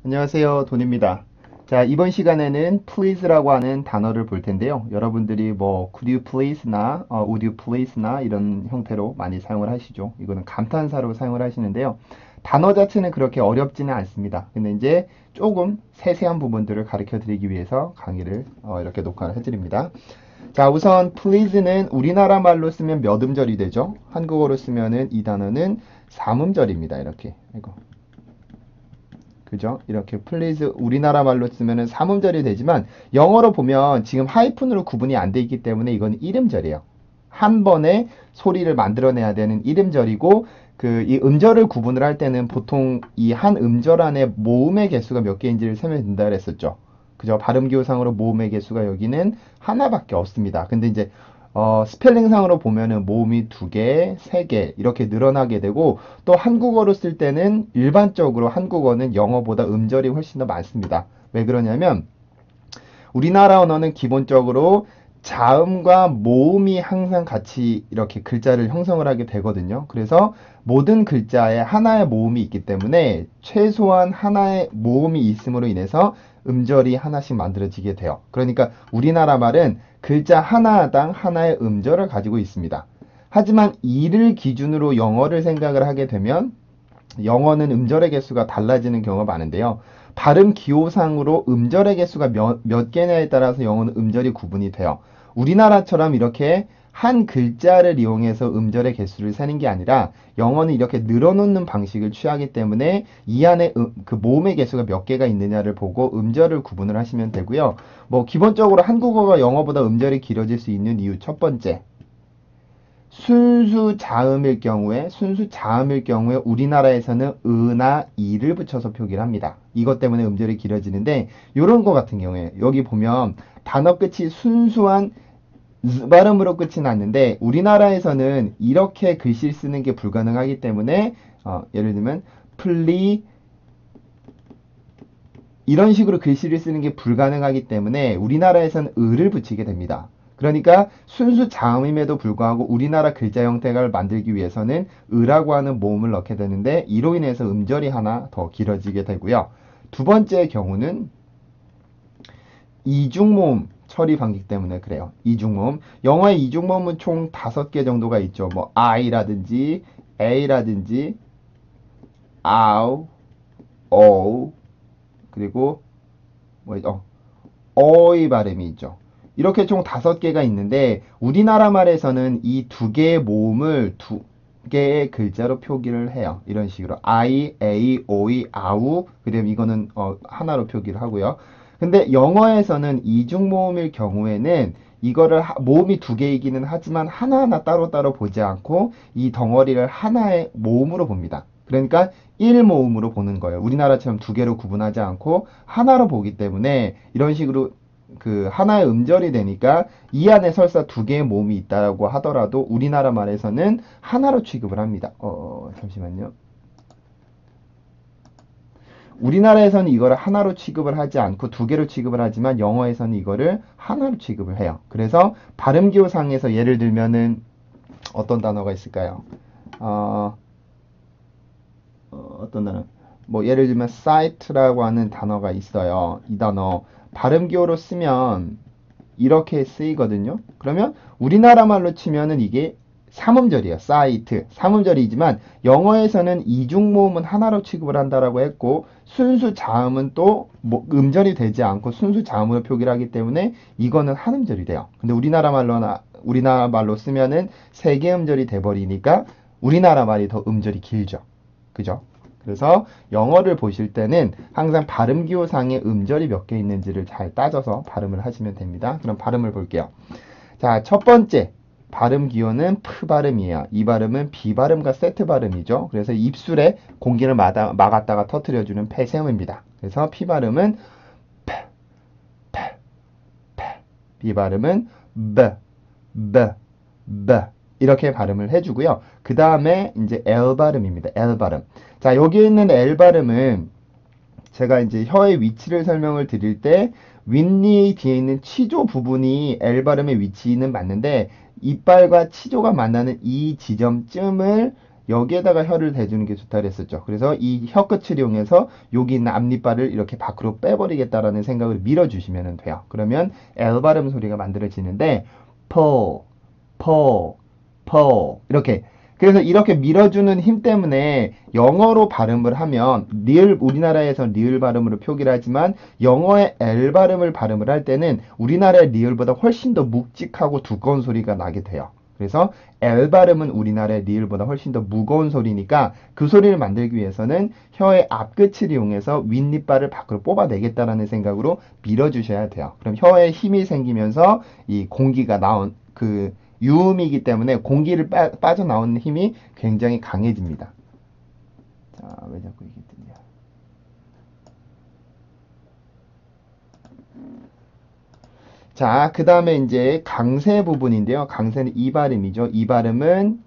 안녕하세요, 돈입니다. 자, 이번 시간에는 please라고 하는 단어를 볼 텐데요. 여러분들이 뭐 could you please나 would you please나 이런 형태로 많이 사용을 하시죠. 이거는 감탄사로 사용을 하시는데요. 단어 자체는 그렇게 어렵지는 않습니다. 근데 이제 조금 세세한 부분들을 가르쳐 드리기 위해서 강의를 이렇게 녹화를 해드립니다. 자, 우선 please는 우리나라 말로 쓰면 몇 음절이 되죠? 한국어로 쓰면은 이 단어는 3음절입니다. 이렇게. 이거. 그죠? 이렇게 please 우리나라 말로 쓰면은 3음절이 되지만 영어로 보면 지금 하이픈으로 구분이 안 돼 있기 때문에 이건 1음절이에요. 한 번에 소리를 만들어내야 되는 1음절이고 이 음절을 구분을 할 때는 보통 이 한 음절 안에 모음의 개수가 몇 개인지를 세면 된다 그랬었죠. 그죠? 발음기호상으로 모음의 개수가 여기는 하나밖에 없습니다. 근데 이제 스펠링상으로 보면은 모음이 2개, 3개 이렇게 늘어나게 되고 또 한국어로 쓸 때는 일반적으로 한국어는 영어보다 음절이 훨씬 더 많습니다. 왜 그러냐면 우리나라 언어는 기본적으로 자음과 모음이 항상 같이 이렇게 글자를 형성을 하게 되거든요. 그래서 모든 글자에 하나의 모음이 있기 때문에 최소한 하나의 모음이 있음으로 인해서 음절이 하나씩 만들어지게 돼요. 그러니까 우리나라 말은 글자 하나당 하나의 음절을 가지고 있습니다. 하지만 이를 기준으로 영어를 생각을 하게 되면 영어는 음절의 개수가 달라지는 경우가 많은데요. 발음 기호상으로 음절의 개수가 몇 개냐에 따라서 영어는 음절이 구분이 돼요. 우리나라처럼 이렇게 한 글자를 이용해서 음절의 개수를 세는 게 아니라 영어는 이렇게 늘어놓는 방식을 취하기 때문에 이 안에 그 모음의 개수가 몇 개가 있느냐를 보고 음절을 구분을 하시면 되고요. 뭐 기본적으로 한국어가 영어보다 음절이 길어질 수 있는 이유 첫 번째. 순수 자음일 경우에 우리나라에서는 으나 이를 붙여서 표기를 합니다. 이것 때문에 음절이 길어지는데 이런 거 같은 경우에 여기 보면 단어 끝이 순수한 Z 발음으로 끝이 났는데 우리나라에서는 이렇게 글씨를 쓰는 게 불가능하기 때문에 예를 들면 플리 이런 식으로 글씨를 쓰는 게 불가능하기 때문에 우리나라에서는 을을 붙이게 됩니다. 그러니까 순수 자음임에도 불구하고 우리나라 글자 형태를 만들기 위해서는 을라고 하는 모음을 넣게 되는데 이로 인해서 음절이 하나 더 길어지게 되고요. 두 번째 경우는 이중모음 처리 방식 때문에 그래요. 이중모음. 영어의 이중모음은 총 5개 정도가 있죠. 뭐 I라든지 A라든지 아우, 오, 그리고 뭐 어의 발음이 있죠. 이렇게 총 5개가 있는데 우리나라 말에서는 이 2개의 모음을 2개의 글자로 표기를 해요. 이런 식으로 I, A, O의 아우 그다음 이거는 하나로 표기를 하고요. 근데 영어에서는 이중 모음일 경우에는 이거를 모음이 2개이기는 하지만 하나하나 따로따로 보지 않고 이 덩어리를 하나의 모음으로 봅니다. 그러니까 1모음으로 보는 거예요. 우리나라처럼 2개로 구분하지 않고 하나로 보기 때문에 이런 식으로 그 하나의 음절이 되니까 이 안에 설사 2개의 모음이 있다고 하더라도 우리나라 말에서는 하나로 취급을 합니다. 잠시만요. 우리나라에서는 이거를 하나로 취급을 하지 않고 2개로 취급을 하지만 영어에서는 이거를 하나로 취급을 해요. 그래서 발음기호상에서 예를 들면은 어떤 단어가 있을까요? 어떤 단어? 뭐 예를 들면 site라고 하는 단어가 있어요. 이 단어 발음기호로 쓰면 이렇게 쓰이거든요. 그러면 우리나라 말로 치면은 이게 3음절이에요. 사이트. 3음절이지만 영어에서는 이중모음은 하나로 취급을 한다라고 했고 순수 자음은 또 음절이 되지 않고 순수 자음으로 표기를 하기 때문에 이거는 한 음절이 돼요. 근데 우리나라 말로 쓰면은 3개 음절이 돼 버리니까 우리나라 말이 더 음절이 길죠. 그죠? 그래서 영어를 보실 때는 항상 발음기호상에 음절이 몇 개 있는지를 잘 따져서 발음을 하시면 됩니다. 그럼 발음을 볼게요. 자, 첫 번째 발음 기호는 프 발음이에요. 이 발음은 비 발음과 세트 발음이죠. 그래서 입술에 공기를 막았다가 터트려주는 폐쇄음입니다. 그래서 피 발음은 페, 페, 페. 비 발음은 브, 브, 브. 이렇게 발음을 해주고요. 그 다음에 이제 L 발음입니다. L 발음. 자, 여기 있는 L 발음은 제가 이제 혀의 위치를 설명을 드릴 때 윗니 뒤에 있는 치조 부분이 L 발음의 위치는 맞는데 이빨과 치조가 만나는 이 지점쯤을 여기에다가 혀를 대주는 게 좋다 그랬었죠. 그래서 이 혀 끝을 이용해서 여기 있는 앞니빨을 이렇게 밖으로 빼버리겠다라는 생각을 밀어주시면 돼요. 그러면 L 발음 소리가 만들어지는데 pull, pull, pull 이렇게. 그래서 이렇게 밀어주는 힘 때문에 영어로 발음을 하면 리을, 우리나라에서 리을 발음으로 표기를 하지만 영어의 L 발음을 발음을 할 때는 우리나라의 리을보다 훨씬 더 묵직하고 두꺼운 소리가 나게 돼요. 그래서 L 발음은 우리나라의 리을보다 훨씬 더 무거운 소리니까 그 소리를 만들기 위해서는 혀의 앞끝을 이용해서 윗니빨을 밖으로 뽑아내겠다라는 생각으로 밀어주셔야 돼요. 그럼 혀에 힘이 생기면서 이 공기가 나온 그 유음이기 때문에 공기를 빠져나오는 힘이 굉장히 강해집니다. 자, 왜 자꾸 이게 뜨냐. 자, 그 다음에 이제 강세 부분인데요. 강세는 이 발음이죠. 이 발음은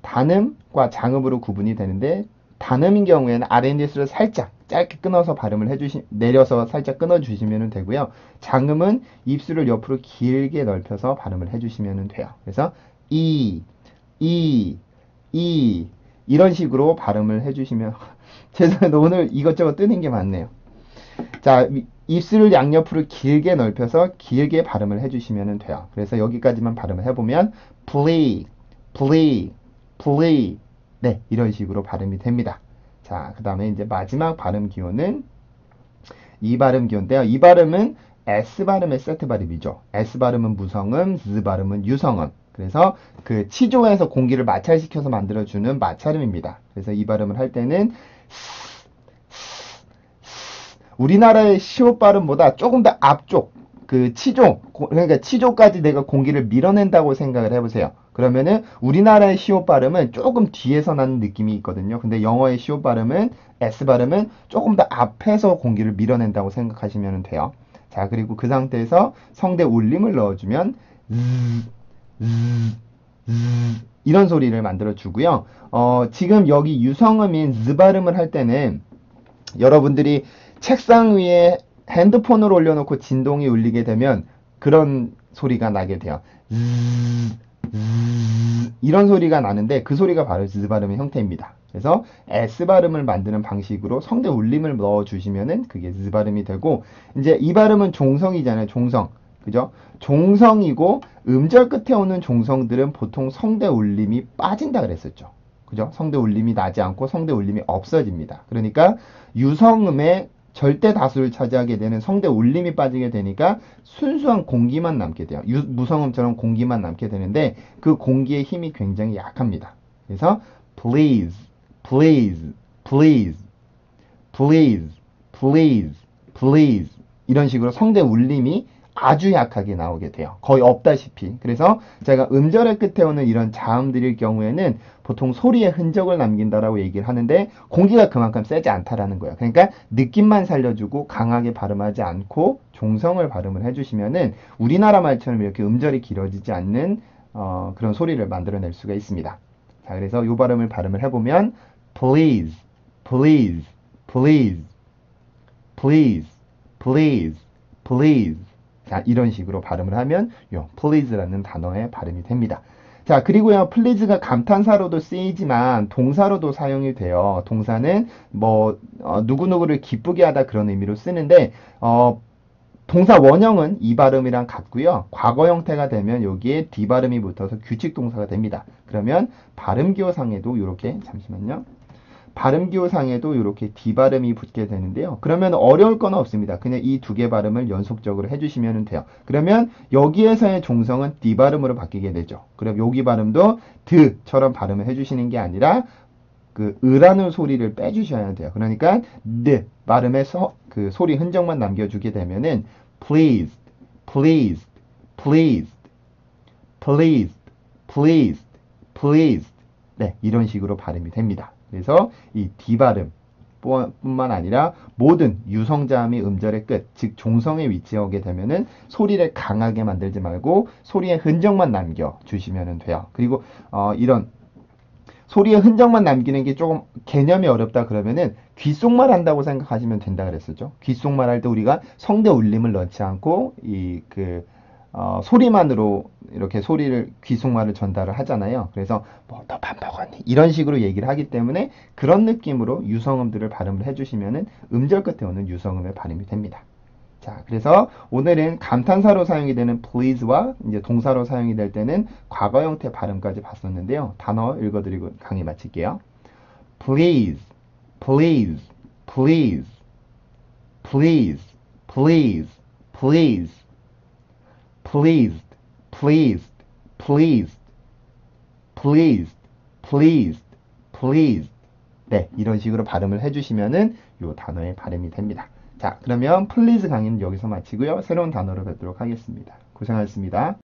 단음과 장음으로 구분이 되는데 단음인 경우에는 아랫입술을 살짝 짧게 끊어서 발음을 내려서 살짝 끊어주시면 되고요. 장음은 입술을 옆으로 길게 넓혀서 발음을 해주시면 돼요. 그래서 이런 식으로 발음을 해주시면 죄송해요. 오늘 이것저것 뜨는 게 많네요. 자, 입술을 양옆으로 길게 넓혀서 길게 발음을 해주시면 돼요. 그래서 여기까지만 발음을 해보면 plea, plea, plea 네, 이런 식으로 발음이 됩니다. 자, 그 다음에 이제 마지막 발음 기호는 이 발음 기호인데요. 이 발음은 S 발음의 세트 발음이죠. S 발음은 무성음, Z 발음은 유성음. 그래서 그 치조에서 공기를 마찰시켜서 만들어주는 마찰음입니다. 그래서 이 발음을 할 때는 우리나라의 시옷 발음보다 조금 더 앞쪽 그 치조, 그러니까 치조까지 내가 공기를 밀어낸다고 생각을 해보세요. 그러면은 우리나라의 시옷 발음은 조금 뒤에서 나는 느낌이 있거든요. 근데 영어의 시옷 발음은 S 발음은 조금 더 앞에서 공기를 밀어낸다고 생각하시면 돼요. 자, 그리고 그 상태에서 성대 울림을 넣어주면 이런 소리를 만들어 주고요. 지금 여기 유성음인 Z 발음을 할 때는 여러분들이 책상 위에 핸드폰을 올려놓고 진동이 울리게 되면 그런 소리가 나게 돼요. 이런 소리가 나는데 그 소리가 바로 Z 발음의 형태입니다. 그래서 S 발음을 만드는 방식으로 성대 울림을 넣어주시면은 그게 Z 발음이 되고, 이제 이 발음은 종성이잖아요. 종성. 그죠? 종성이고 음절 끝에 오는 종성들은 보통 성대 울림이 빠진다 그랬었죠. 그죠? 성대 울림이 나지 않고 성대 울림이 없어집니다. 그러니까 유성음의 절대 다수를 차지하게 되는 성대 울림이 빠지게 되니까 순수한 공기만 남게 돼요. 무성음처럼 공기만 남게 되는데 그 공기의 힘이 굉장히 약합니다. 그래서 please, please, please, please, please, please 이런 식으로 성대 울림이 아주 약하게 나오게 돼요. 거의 없다시피. 그래서 제가 음절의 끝에 오는 이런 자음들일 경우에는 보통 소리의 흔적을 남긴다라고 얘기를 하는데 공기가 그만큼 세지 않다라는 거예요. 그러니까 느낌만 살려주고 강하게 발음하지 않고 종성을 발음을 해주시면은 우리나라 말처럼 이렇게 음절이 길어지지 않는 그런 소리를 만들어낼 수가 있습니다. 자, 그래서 이 발음을 해보면 please, please, please, please, please, please 자, 이런 식으로 발음을 하면 요 please라는 단어의 발음이 됩니다. 자, 그리고요, please가 감탄사로도 쓰이지만 동사로도 사용이 돼요. 동사는 뭐 누구누구를 기쁘게 하다 그런 의미로 쓰는데 동사 원형은 이 발음이랑 같고요. 과거 형태가 되면 여기에 D 발음이 붙어서 규칙 동사가 됩니다. 그러면 발음기호상에도 이렇게 잠시만요. 발음기호상에도 이렇게 D 발음이 붙게 되는데요. 그러면 어려울 건 없습니다. 그냥 이 두 개 발음을 연속적으로 해주시면 돼요. 그러면 여기에서의 종성은 D 발음으로 바뀌게 되죠. 그럼 여기 발음도 드처럼 발음을 해주시는 게 아니라 그 으라는 소리를 빼주셔야 돼요. 그러니까 드 발음에서 그 소리 흔적만 남겨주게 되면은 please, please, please, please, please, please 네, 이런 식으로 발음이 됩니다. 그래서 이 D 발음 뿐만 아니라 모든 유성자음이 음절의 끝, 즉 종성에 위치하게 되면은 소리를 강하게 만들지 말고 소리의 흔적만 남겨주시면 돼요. 그리고 이런 소리의 흔적만 남기는 게 조금 개념이 어렵다 그러면은 귓속말 한다고 생각하시면 된다 그랬었죠. 귓속말 할 때 우리가 성대 울림을 넣지 않고 소리만으로 이렇게 소리를 귓속말을 전달을 하잖아요. 그래서 뭐 너 밥 먹었니? 이런 식으로 얘기를 하기 때문에 그런 느낌으로 유성음들을 발음을 해주시면은 음절 끝에 오는 유성음의 발음이 됩니다. 자, 그래서 오늘은 감탄사로 사용이 되는 please와 이제 동사로 사용이 될 때는 과거 형태 발음까지 봤었는데요. 단어 읽어드리고 강의 마칠게요. please, please, please, please, please, please, pleased, pleased, pleased, pleased, pleased, pleased. 네, 이런 식으로 발음을 해주시면은 요 단어의 발음이 됩니다. 자, 그러면 please 강의는 여기서 마치고요. 새로운 단어로 뵙도록 하겠습니다. 고생하셨습니다.